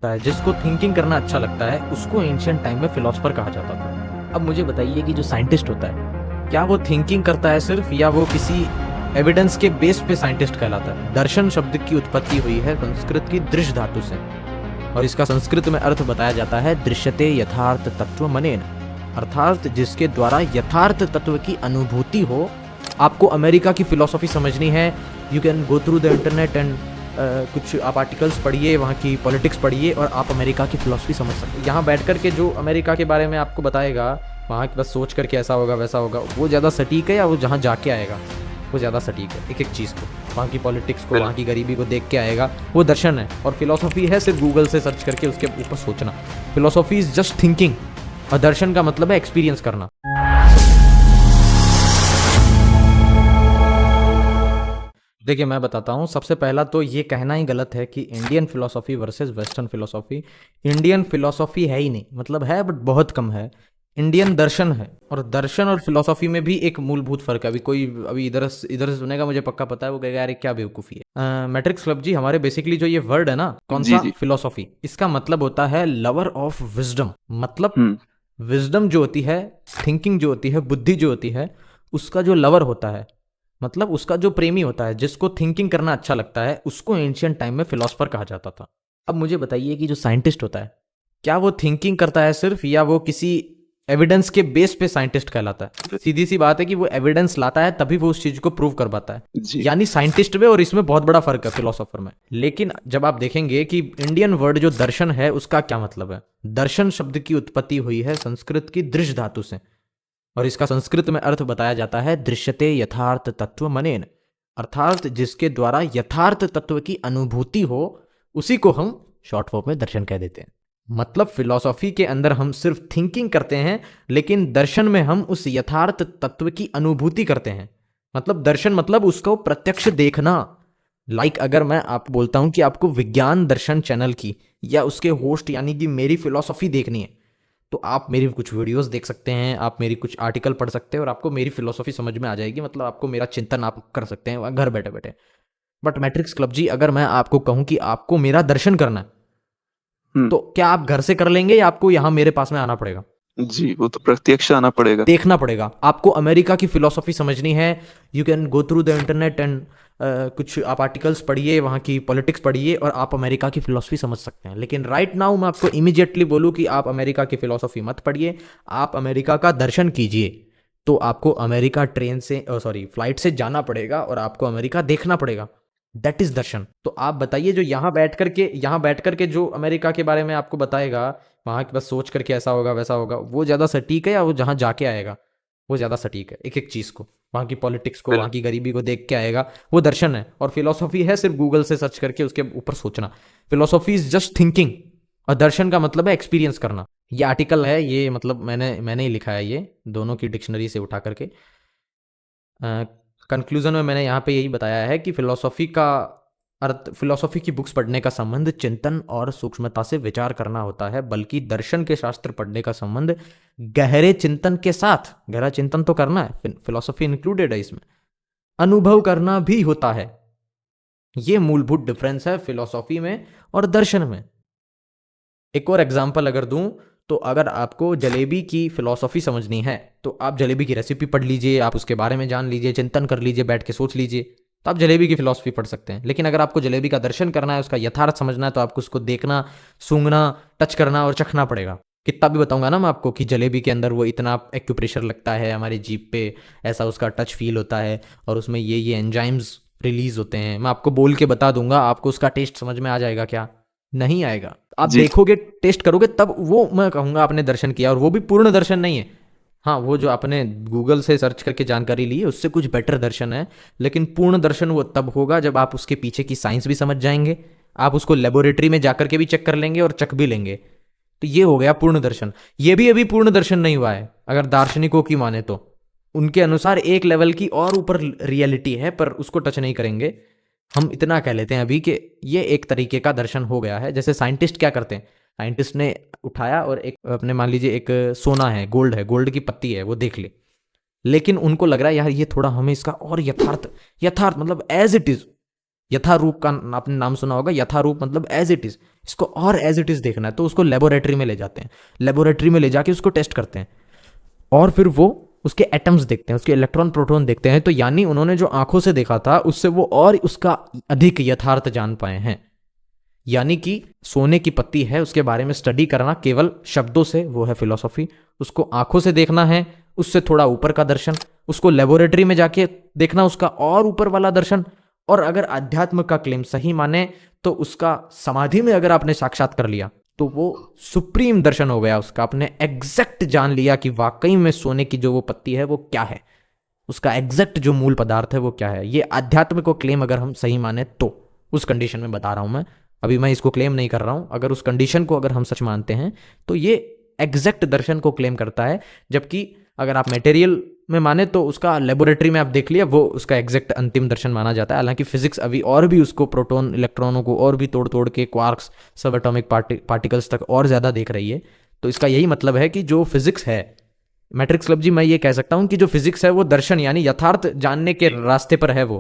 है, जिसको थिंकिंग करना अच्छा लगता है उसको एंशियंट टाइम में फिलोसफर कहा जाता था। अब मुझे बताइए कि जो साइंटिस्ट होता है क्या वो थिंकिंग करता है सिर्फ, या वो किसी एविडेंस के बेस पे साइंटिस्ट कहलाता है। दर्शन शब्द की उत्पत्ति हुई है संस्कृत की दृश्य धातु से, और इसका संस्कृत में अर्थ बताया जाता है दृश्यते यथार्थ तत्व मनेन, अर्थात जिसके द्वारा यथार्थ तत्व की अनुभूति हो। आपको अमेरिका की फिलोसॉफी समझनी है, you can go through the internet and कुछ आप आर्टिकल्स पढ़िए, वहाँ की पॉलिटिक्स पढ़िए और आप अमेरिका की फिलोसफी समझ सकते हैं। यहाँ बैठ कर के जो अमेरिका के बारे में आपको बताएगा, वहाँ की बस सोच करके ऐसा होगा वैसा होगा, वो ज़्यादा सटीक है या वो जहाँ जाके आएगा वो ज़्यादा सटीक है। एक एक चीज़ को, वहाँ की पॉलिटिक्स को, वहाँ की गरीबी को देख के आएगा, वो दर्शन है। और फिलोसॉफी है सिर्फ गूगल से सर्च करके उसके ऊपर सोचना। फिलोसॉफी इज जस्ट थिंकिंग, और दर्शन का मतलब है एक्सपीरियंस करना। देखिए मैं बताता हूँ, सबसे पहला तो ये कहना ही गलत है कि Indian philosophy versus western philosophy. Indian philosophy है ही नहीं, मतलब है बट बहुत कम है। इंडियन दर्शन है, और दर्शन और फिलोसॉफी में भी एक मूलभूत फर्क है। अभी इधर से सुनेगा, मुझे पक्का पता है, वो कहेगा यार क्या बेवकूफ़ी है। मैट्रिक्स क्लब जी, हमारे बेसिकली जो ये वर्ड है ना, कौन जी सा, जी। फिलोसॉफी, इसका मतलब होता है लवर ऑफ विजडम। मतलब हम्म। विजडम जो होती है, थिंकिंग जो होती है, बुद्धि जो होती है, उसका जो लवर होता है, मतलब उसका जो प्रेमी होता है, जिसको थिंकिंग करना अच्छा लगता है, उसको एंशियंट टाइम में फिलोसफर कहा जाता था। अब मुझे बताइए कि जो साइंटिस्ट होता है क्या वो थिंकिंग करता है सिर्फ, या वो किसी एविडेंस के बेस पे साइंटिस्ट कहलाता है। सीधी सी बात है कि वो एविडेंस लाता है तभी वो उस चीज को प्रूव कर पाता है। जी। यानी साइंटिस्ट में और इसमें बहुत बड़ा फर्क है फिलोसोफर में। लेकिन जब आप देखेंगे कि इंडियन वर्ड जो दर्शन है उसका क्या मतलब है, दर्शन शब्द की उत्पत्ति हुई है संस्कृत की दृश्य धातु से, और इसका संस्कृत में अर्थ बताया जाता है दृश्यते यथार्थ तत्व मनेन, अर्थात जिसके द्वारा यथार्थ तत्व की अनुभूति हो, उसी को हम शॉर्ट फॉर्म में दर्शन कह देते हैं। मतलब फिलॉसफी के अंदर हम सिर्फ थिंकिंग करते हैं, लेकिन दर्शन में हम उस यथार्थ तत्व की अनुभूति करते हैं। मतलब दर्शन मतलब उसको प्रत्यक्ष देखना। अगर मैं आपको बोलता हूं कि आपको विज्ञान दर्शन चैनल की या उसके होस्ट यानी कि मेरी फिलॉसफी देखनी है, तो आप मेरी कुछ वीडियोस देख सकते हैं, आप मेरी कुछ आर्टिकल पढ़ सकते हैं और आपको मेरी फिलॉसफी समझ में आ जाएगी। मतलब आपको मेरा चिंतन आप कर सकते हैं घर बैठे बैठे। बट मैट्रिक्स क्लब जी, अगर मैं आपको कहूं कि आपको मेरा दर्शन करना है, हम्म। तो क्या आप घर से कर लेंगे या आपको यहां मेरे पास में आना पड़ेगा, जी, वो तो प्रत्यक्ष आना पड़ेगा। देखना पड़ेगा? आपको अमेरिका की फिलॉसफी समझनी है, you can go through the internet and कुछ आप आर्टिकल्स पढ़िए, वहाँ की पॉलिटिक्स पढ़िए और आप अमेरिका की फिलॉसफी समझ सकते हैं। लेकिन राइट नाउ मैं आपको इमीडिएटली बोलूँ कि आप अमेरिका की फिलॉसफी मत पढ़िए, आप अमेरिका का दर्शन कीजिए। तो आपको अमेरिका ट्रेन से सॉरी फ्लाइट से जाना पड़ेगा और आपको अमेरिका देखना पड़ेगा। दैट इज दर्शन। तो आप बताइए, जो यहाँ बैठ करके जो अमेरिका के बारे में आपको बताएगा, वहाँ की बस सोच करके ऐसा होगा वैसा होगा, वो ज़्यादा सटीक है या वो जहाँ जाके आएगा वो ज़्यादा सटीक है। एक एक चीज़ को, वहाँ की पॉलिटिक्स को, बिल वहाँ की गरीबी को देख के आएगा, वो दर्शन है। और फिलोसॉफी है सिर्फ गूगल से सर्च करके उसके ऊपर सोचना। फिलोसॉफी इज जस्ट थिंकिंग, और दर्शन का मतलब है एक्सपीरियंस करना। ये आर्टिकल है, ये मतलब मैंने ही लिखा है, ये दोनों की डिक्शनरी से उठा करके। कंक्लूजन में मैंने यहाँ पे यही बताया है कि फिलोसॉफी की बुक्स पढ़ने का संबंध चिंतन और सूक्ष्मता से विचार करना होता है, बल्कि दर्शन के शास्त्र पढ़ने का संबंध गहरे चिंतन के साथ, गहरा चिंतन तो करना है, फिलोसॉफी इंक्लूडेड है इसमें, अनुभव करना भी होता है। ये मूलभूत डिफरेंस है फिलोसॉफी में और दर्शन में। एक और एग्जाम्पल अगर दूं, तो अगर आपको जलेबी की फिलॉसफी समझनी है, तो आप जलेबी की रेसिपी पढ़ लीजिए, आप उसके बारे में जान लीजिए, चिंतन कर लीजिए, बैठ के सोच लीजिए, तो आप जलेबी की फिलॉसफी पढ़ सकते हैं। लेकिन अगर आपको जलेबी का दर्शन करना है, उसका यथार्थ समझना है, तो आपको उसको देखना, सूंघना, टच करना और चखना पड़ेगा। कितना भी बताऊंगा ना मैं आपको कि जलेबी के अंदर वो इतना एक्यूप्रेशर लगता है हमारी जीभ पे, ऐसा उसका टच फील होता है, और उसमें ये एंजाइम्स रिलीज होते हैं, मैं आपको बोल के बता दूंगा, आपको उसका टेस्ट समझ में आ जाएगा क्या? नहीं आएगा। आप जी। देखोगे, टेस्ट करोगे, तब वो मैं कहूंगा आपने दर्शन किया, और वो भी पूर्ण दर्शन नहीं है। हाँ, वो जो आपने गूगल से सर्च करके जानकारी ली है उससे कुछ बेटर दर्शन है, लेकिन पूर्ण दर्शन वो तब होगा जब आप उसके पीछे की साइंस भी समझ जाएंगे, आप उसको लेबोरेटरी में जाकर के भी चेक कर लेंगे और चख भी लेंगे। तो ये हो गया पूर्ण दर्शन। ये भी अभी पूर्ण दर्शन नहीं हुआ है अगर दार्शनिकों की माने तो। उनके अनुसार एक लेवल की और ऊपर रियलिटी है, पर उसको टच नहीं करेंगे। हम इतना कह लेते हैं अभी कि ये एक तरीके का दर्शन हो गया है। जैसे साइंटिस्ट क्या करते हैं, साइंटिस्ट ने उठाया और एक अपने मान लीजिए एक सोना है, गोल्ड की पत्ती है, वो देख ली, लेकिन उनको लग रहा है यार ये थोड़ा हमें इसका और यथार्थ यथार्थ मतलब एज इट इज यथारूप का आपने नाम सुना होगा, यथारूप मतलब एज इट इज, इसको और एज इट इज देखना है, तो उसको लेबोरेटरी में ले जाते हैं, लेबोरेटरी में ले जाके उसको टेस्ट करते हैं और फिर वो उसके एटम्स देखते हैं, उसके इलेक्ट्रॉन प्रोटॉन देखते हैं। तो यानी उन्होंने जो आंखों से देखा था उससे वो और उसका अधिक यथार्थ जान पाए हैं। यानी कि सोने की पत्ती है उसके बारे में स्टडी करना केवल शब्दों से, वो है फिलॉसफी। उसको आंखों से देखना है, उससे थोड़ा ऊपर का दर्शन। उसको लेबोरेटरी में जाके देखना, उसका और ऊपर वाला दर्शन। और अगर अध्यात्म का क्लेम सही माने तो उसका समाधि में अगर आपने साक्षात कर लिया तो वो सुप्रीम दर्शन हो गया उसका। आपने एग्जैक्ट जान लिया कि वाकई में सोने की जो वो पत्ती है वो क्या है, उसका एग्जैक्ट जो मूल पदार्थ है वो क्या है। ये आध्यात्म को क्लेम अगर हम सही माने तो, उस कंडीशन में बता रहा हूं मैं, अभी मैं इसको क्लेम नहीं कर रहा हूं। अगर उस कंडीशन को अगर हम सच मानते हैं तो ये एग्जैक्ट दर्शन को क्लेम करता है। जबकि अगर आप मटेरियल में माने तो उसका लेबोरेटरी में आप देख लिया, वो उसका एग्जैक्ट अंतिम दर्शन माना जाता है। हालांकि फिजिक्स अभी और भी उसको प्रोटॉन इलेक्ट्रॉनों को और भी तोड़ तोड़ के क्वार्क्स, सब एटॉमिक पार्टिकल्स तक और ज़्यादा देख रही है। तो इसका यही मतलब है कि जो फिजिक्स है, मैट्रिक्स क्लब जी, मैं ये कह सकता हूँ कि जो फिजिक्स है वो दर्शन यानी यथार्थ जानने के रास्ते पर है वो।